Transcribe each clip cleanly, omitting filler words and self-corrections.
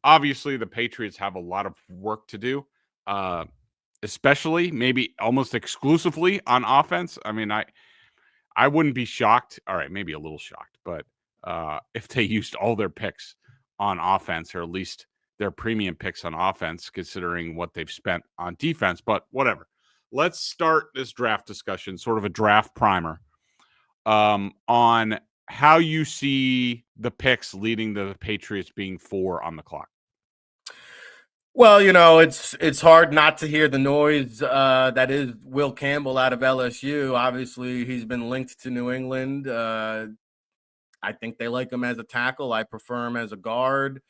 obviously the Patriots have a lot of work to do, especially maybe almost exclusively on offense. I mean, I wouldn't be shocked. All right, maybe a little shocked, but if they used all their picks on offense, or at least their premium picks on offense, considering what they've spent on defense. But whatever. Let's start this draft discussion, sort of a draft primer, on how you see the picks leading to the Patriots being 4 on the clock. Well, it's hard not to hear the noise that is Will Campbell out of LSU. Obviously, he's been linked to New England. I think they like him as a tackle. I prefer him as a guard.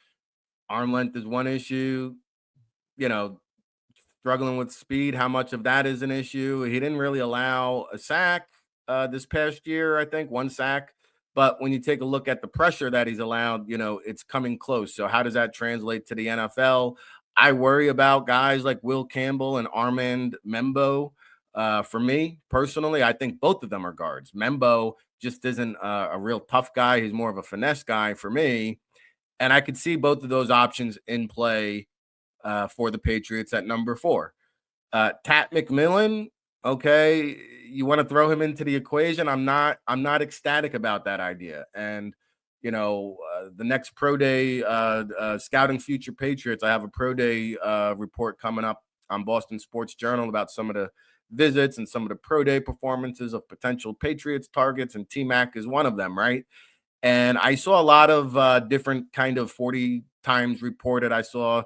Arm length is one issue. Struggling with speed, how much of that is an issue? He didn't really allow a sack this past year, I think, 1 sack. But when you take a look at the pressure that he's allowed, it's coming close. So how does that translate to the NFL? I worry about guys like Will Campbell and Armand Membo. For me, personally, I think both of them are guards. Membo just isn't a real tough guy. He's more of a finesse guy for me. And I could see both of those options in play for the Patriots at number 4. Tat McMillan, okay, you want to throw him into the equation. I'm not ecstatic about that idea. And the next pro day, scouting future Patriots, I have a pro day report coming up on Boston Sports Journal about some of the visits and some of the pro day performances of potential Patriots targets, and T-Mac is one of them, right? And I saw a lot of different kind of 40 times reported. I saw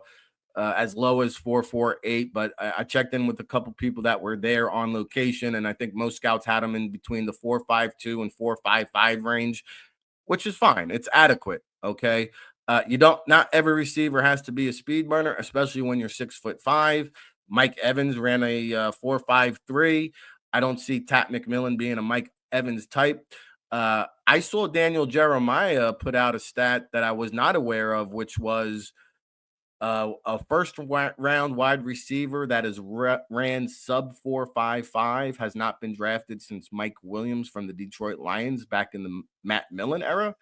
as low as 4.48, but I checked in with a couple people that were there on location, and I think most scouts had them in between the 4.52 and 4.55 range, which is fine. It's adequate. Okay. Not every receiver has to be a speed burner, especially when you're 6'5". Mike Evans ran a 4.53. I don't see Tat McMillan being a Mike Evans type. I saw Daniel Jeremiah put out a stat that I was not aware of, which was a first round wide receiver that is ran sub 4.55 has not been drafted since Mike Williams from the Detroit Lions back in the Matt Millen era.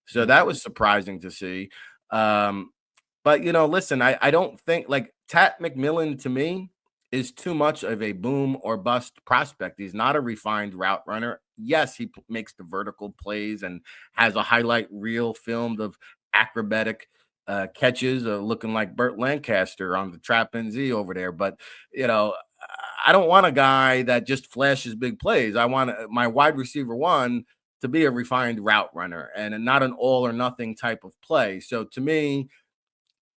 So that was surprising to see. But, listen, I don't think, like, Tat McMillan to me is too much of a boom or bust prospect. He's not a refined route runner. Yes, he makes the vertical plays and has a highlight reel filmed of acrobatic catches, looking like Burt Lancaster on the Trap NZ over there. But, I don't want a guy that just flashes big plays. I want my wide receiver 1 to be a refined route runner and not an all or nothing type of play. So to me,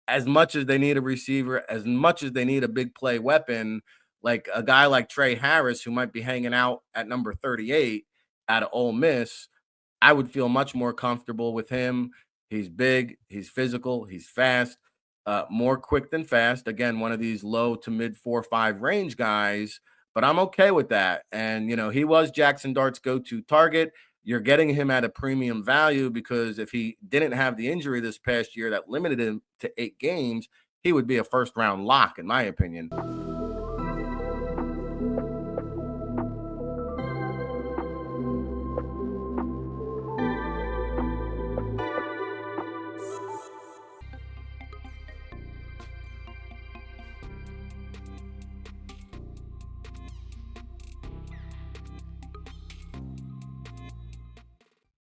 as much as they need a receiver, as much as they need a big play weapon, like a guy like Trey Harris, who might be hanging out at number 38 out of Ole Miss, I would feel much more comfortable with him. He's big, he's physical, he's fast, more quick than fast. Again, one of these low to mid 4.5 range guys, but I'm okay with that. And, he was Jackson Dart's go-to target. You're getting him at a premium value because if he didn't have the injury this past year that limited him to 8 games, he would be a first-round lock, in my opinion.